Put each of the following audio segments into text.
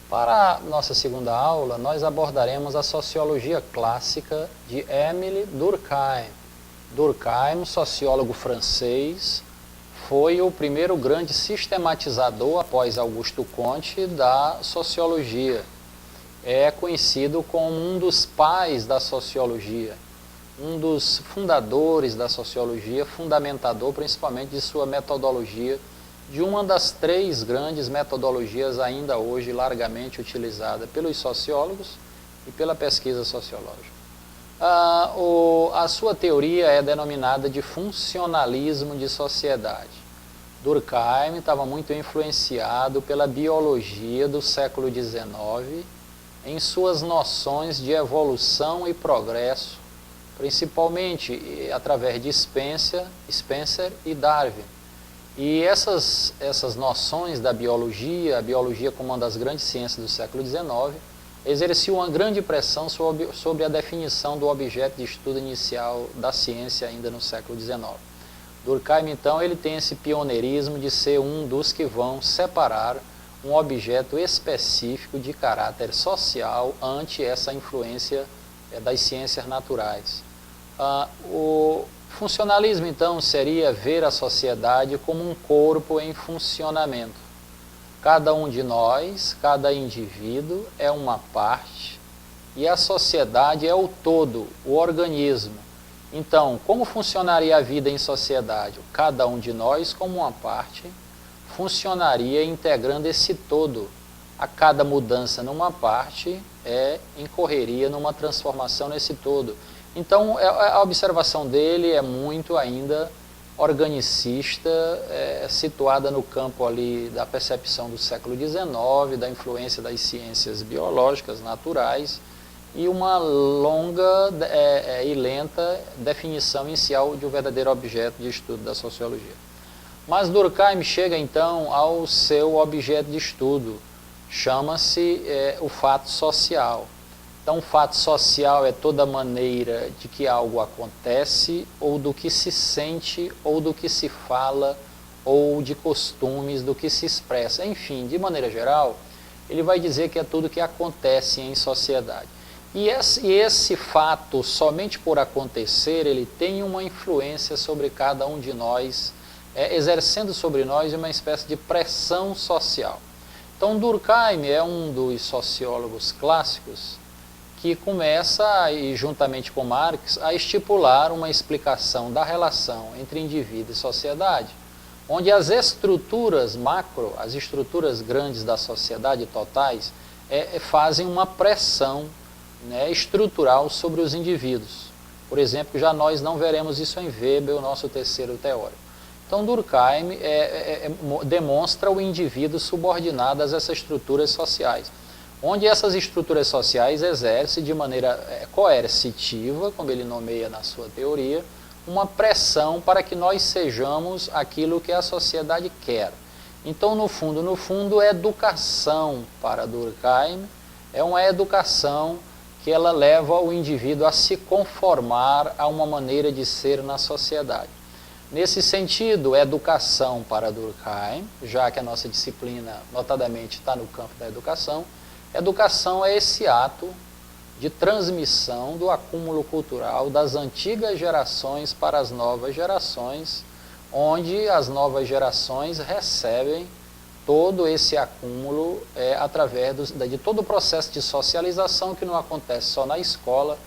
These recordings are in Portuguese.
Para a nossa segunda aula, nós abordaremos a sociologia clássica de Émile Durkheim. Durkheim, sociólogo francês, foi o primeiro grande sistematizador, após Augusto Comte, da sociologia. É conhecido como um dos pais da sociologia, um dos fundadores da sociologia, fundamentador principalmente de sua metodologia, de uma das três grandes metodologias ainda hoje largamente utilizada pelos sociólogos e pela pesquisa sociológica. A sua teoria é denominada de funcionalismo de sociedade. Durkheim estava muito influenciado pela biologia do século XIX em suas noções de evolução e progresso, principalmente através de Spencer e Darwin. E essas noções da biologia, a biologia como uma das grandes ciências do século XIX, exerciam uma grande pressão sobre a definição do objeto de estudo inicial da ciência ainda no século XIX. Durkheim, então, ele tem esse pioneirismo de ser um dos que vão separar um objeto específico de caráter social ante essa influência das ciências naturais. O funcionalismo, então, seria ver a sociedade como um corpo em funcionamento. Cada um de nós, cada indivíduo é uma parte e a sociedade é o todo, o organismo. Então, como funcionaria a vida em sociedade? Cada um de nós, como uma parte, funcionaria integrando esse todo. A cada mudança numa parte incorreria numa transformação nesse todo. Então, a observação dele é muito ainda organicista, situada no campo ali da percepção do século XIX, da influência das ciências biológicas, naturais, e uma longa e lenta definição inicial de um verdadeiro objeto de estudo da sociologia. Mas Durkheim chega então ao seu objeto de estudo, chama-se o fato social. Então, o fato social é toda maneira de que algo acontece, ou do que se sente, ou do que se fala, ou de costumes, do que se expressa. Enfim, de maneira geral, ele vai dizer que é tudo que acontece em sociedade. E esse fato, somente por acontecer, ele tem uma influência sobre cada um de nós, exercendo sobre nós uma espécie de pressão social. Então, Durkheim é um dos sociólogos clássicos que começa, e juntamente com Marx, a estipular uma explicação da relação entre indivíduo e sociedade, onde as estruturas macro, as estruturas grandes da sociedade totais, fazem uma pressão estrutural sobre os indivíduos. Por exemplo, já nós não veremos isso em Weber, o nosso terceiro teórico. Então, Durkheim demonstra o indivíduo subordinado a essas estruturas sociais, onde essas estruturas sociais exercem de maneira coercitiva, como ele nomeia na sua teoria, uma pressão para que nós sejamos aquilo que a sociedade quer. Então, no fundo, a educação para Durkheim é uma educação que ela leva o indivíduo a se conformar a uma maneira de ser na sociedade. Nesse sentido, educação para Durkheim, já que a nossa disciplina notadamente está no campo da educação é esse ato de transmissão do acúmulo cultural das antigas gerações para as novas gerações, onde as novas gerações recebem todo esse acúmulo através de todo o processo de socialização que não acontece só na escola,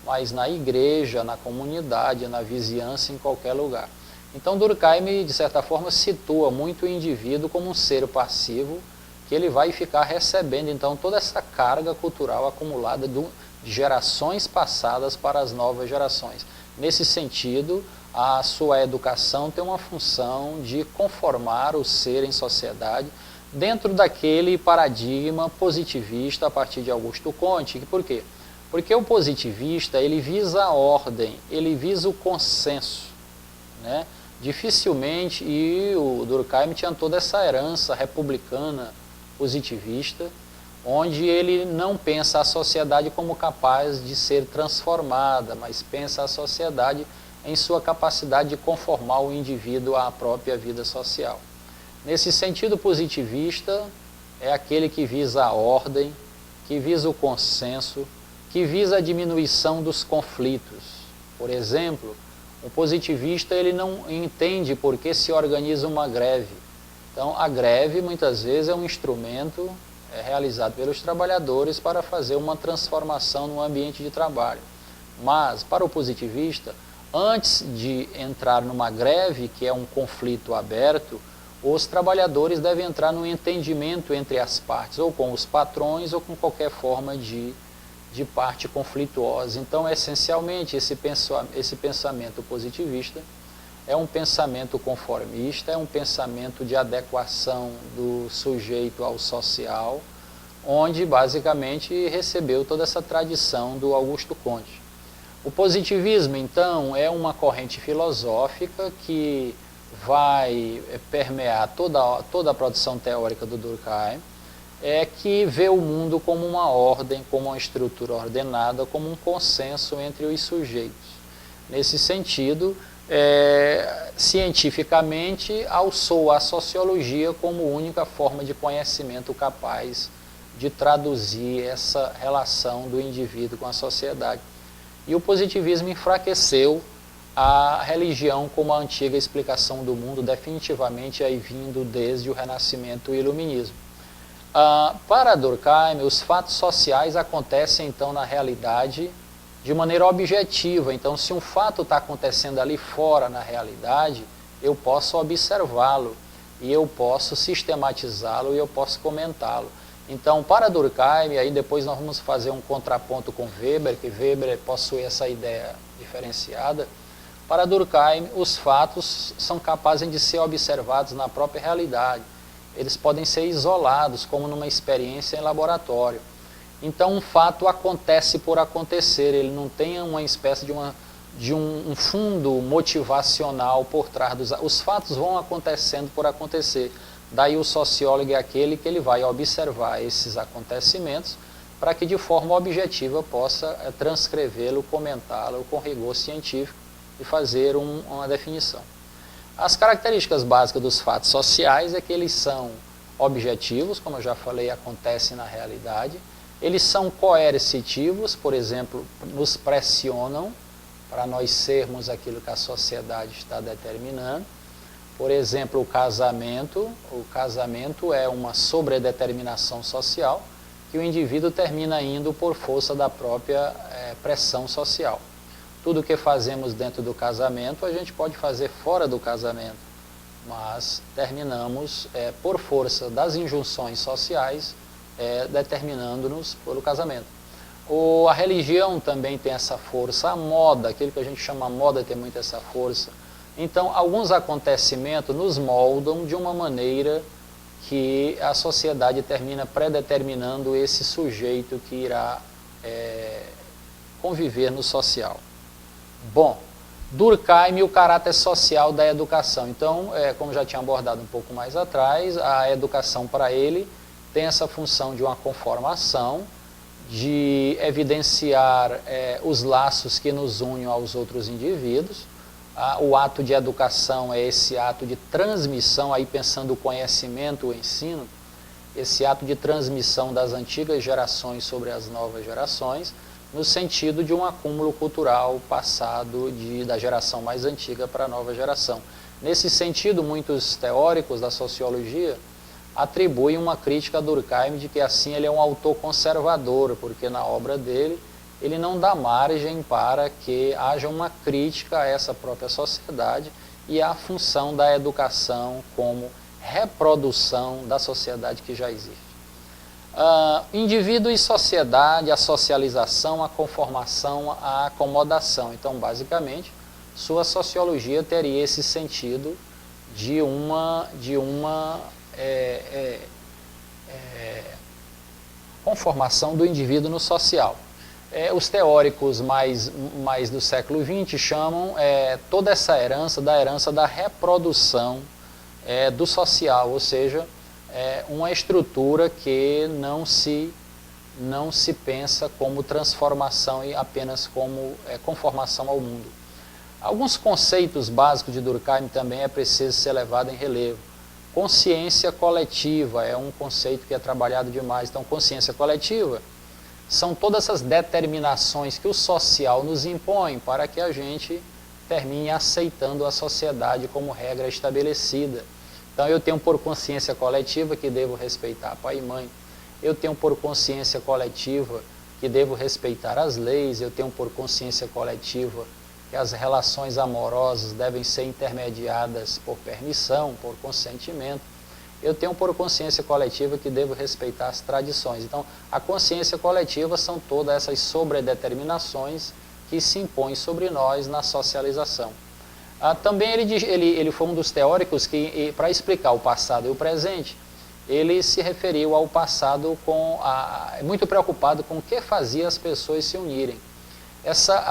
mas na igreja, na comunidade, na vizinhança, em qualquer lugar. Então, Durkheim, de certa forma, situa muito o indivíduo como um ser passivo, que ele vai ficar recebendo, então, toda essa carga cultural acumulada de gerações passadas para as novas gerações. Nesse sentido, a sua educação tem uma função de conformar o ser em sociedade dentro daquele paradigma positivista a partir de Augusto Comte. Por quê? Porque o positivista, ele visa a ordem, ele visa o consenso, né? Dificilmente, e o Durkheim tinha toda essa herança republicana positivista, onde ele não pensa a sociedade como capaz de ser transformada, mas pensa a sociedade em sua capacidade de conformar o indivíduo à própria vida social. Nesse sentido positivista, é aquele que visa a ordem, que visa o consenso, que visa a diminuição dos conflitos. Por exemplo, o positivista ele não entende por que se organiza uma greve. Então, a greve muitas vezes é um instrumento realizado pelos trabalhadores para fazer uma transformação no ambiente de trabalho. Mas, para o positivista, antes de entrar numa greve, que é um conflito aberto, os trabalhadores devem entrar num entendimento entre as partes, ou com os patrões, ou com qualquer forma de parte conflituosa. Então, essencialmente, esse pensamento positivista é um pensamento conformista, é um pensamento de adequação do sujeito ao social, onde basicamente recebeu toda essa tradição do Augusto Comte. O positivismo, então, é uma corrente filosófica que vai permear toda a produção teórica do Durkheim, que vê o mundo como uma ordem, como uma estrutura ordenada, como um consenso entre os sujeitos. Nesse sentido, cientificamente, alçou a sociologia como única forma de conhecimento capaz de traduzir essa relação do indivíduo com a sociedade. E o positivismo enfraqueceu a religião como a antiga explicação do mundo, definitivamente aí vindo desde o Renascimento e o Iluminismo. Para Durkheim, os fatos sociais acontecem então na realidade de maneira objetiva. Então, se um fato está acontecendo ali fora na realidade, eu posso observá-lo, e eu posso sistematizá-lo, e eu posso comentá-lo. Então, para Durkheim, aí depois nós vamos fazer um contraponto com Weber, que Weber possui essa ideia diferenciada. Para Durkheim, os fatos são capazes de ser observados na própria realidade. Eles podem ser isolados, como numa experiência em laboratório. Então, um fato acontece por acontecer, ele não tem uma espécie de um fundo motivacional por trás dos... Os fatos vão acontecendo por acontecer. Daí o sociólogo é aquele que ele vai observar esses acontecimentos para que de forma objetiva possa transcrevê-lo, comentá-lo com rigor científico e fazer uma definição. As características básicas dos fatos sociais é que eles são objetivos, como eu já falei, acontecem na realidade. Eles são coercitivos, por exemplo, nos pressionam para nós sermos aquilo que a sociedade está determinando. Por exemplo, o casamento é uma sobredeterminação social que o indivíduo termina indo por força da própria pressão social. Tudo que fazemos dentro do casamento, a gente pode fazer fora do casamento, mas terminamos, por força das injunções sociais, determinando-nos pelo casamento. A religião também tem essa força, a moda, aquilo que a gente chama moda tem muito essa força. Então, alguns acontecimentos nos moldam de uma maneira que a sociedade termina predeterminando esse sujeito que irá conviver no social. Bom, Durkheim e o caráter social da educação. Então, como já tinha abordado um pouco mais atrás, a educação para ele tem essa função de uma conformação, de evidenciar os laços que nos unem aos outros indivíduos. O ato de educação é esse ato de transmissão, aí pensando o conhecimento, o ensino, esse ato de transmissão das antigas gerações sobre as novas gerações, no sentido de um acúmulo cultural passado da geração mais antiga para a nova geração. Nesse sentido, muitos teóricos da sociologia atribuem uma crítica a Durkheim de que assim ele é um autor conservador, porque na obra dele ele não dá margem para que haja uma crítica a essa própria sociedade e à função da educação como reprodução da sociedade que já existe. Indivíduo e sociedade, a socialização, a conformação, a acomodação. Então, basicamente, sua sociologia teria esse sentido de uma conformação do indivíduo no social. Os teóricos mais do século XX chamam toda essa herança da reprodução do social, ou seja, uma estrutura que não se pensa como transformação e apenas como conformação ao mundo. Alguns conceitos básicos de Durkheim também é preciso ser levado em relevo. Consciência coletiva é um conceito que é trabalhado demais. Então, consciência coletiva são todas essas determinações que o social nos impõe para que a gente termine aceitando a sociedade como regra estabelecida. Então, eu tenho por consciência coletiva que devo respeitar pai e mãe. Eu tenho por consciência coletiva que devo respeitar as leis. Eu tenho por consciência coletiva que as relações amorosas devem ser intermediadas por permissão, por consentimento. Eu tenho por consciência coletiva que devo respeitar as tradições. Então, a consciência coletiva são todas essas sobredeterminações que se impõem sobre nós na socialização. Também ele foi um dos teóricos que, para explicar o passado e o presente, ele se referiu ao passado muito preocupado com o que fazia as pessoas se unirem.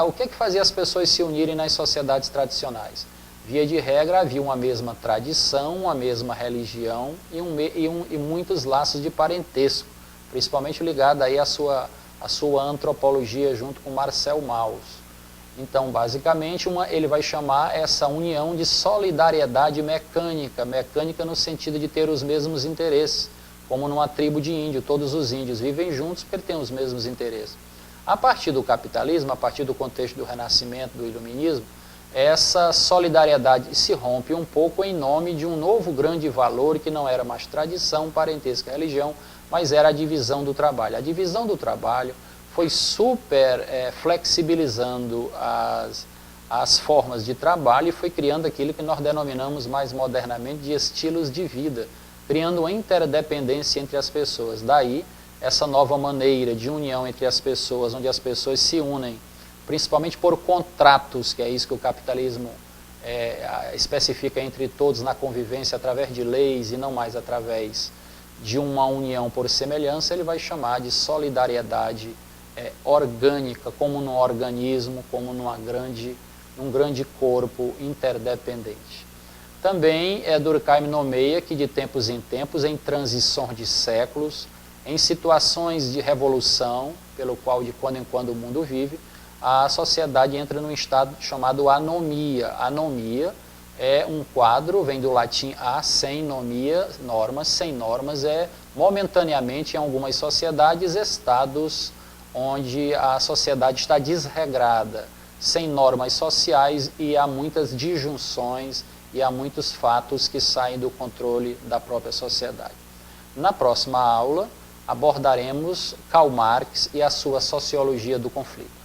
O que fazia as pessoas se unirem nas sociedades tradicionais? Via de regra, havia uma mesma tradição, uma mesma religião e muitos laços de parentesco, principalmente ligado aí à sua antropologia junto com Marcel Mauss. Então, basicamente, ele vai chamar essa união de solidariedade mecânica, mecânica no sentido de ter os mesmos interesses, como numa tribo de índio, todos os índios vivem juntos porque têm os mesmos interesses. A partir do capitalismo, a partir do contexto do Renascimento, do Iluminismo, essa solidariedade se rompe um pouco em nome de um novo grande valor que não era mais tradição, parentesco e religião, mas era a divisão do trabalho. A divisão do trabalho foi super flexibilizando as formas de trabalho e foi criando aquilo que nós denominamos mais modernamente de estilos de vida, criando uma interdependência entre as pessoas. Daí, essa nova maneira de união entre as pessoas, onde as pessoas se unem, principalmente por contratos, que é isso que o capitalismo especifica entre todos na convivência através de leis e não mais através de uma união por semelhança, ele vai chamar de solidariedade orgânica, como num organismo, como num grande corpo interdependente. Também Durkheim nomeia que de tempos em tempos, em transições de séculos, em situações de revolução, pelo qual de quando em quando o mundo vive, a sociedade entra num estado chamado anomia. Anomia é um quadro, vem do latim a, sem nomia, normas. Sem normas é, momentaneamente, em algumas sociedades, estados onde a sociedade está desregrada, sem normas sociais e há muitas disjunções e há muitos fatos que saem do controle da própria sociedade. Na próxima aula, abordaremos Karl Marx e a sua sociologia do conflito.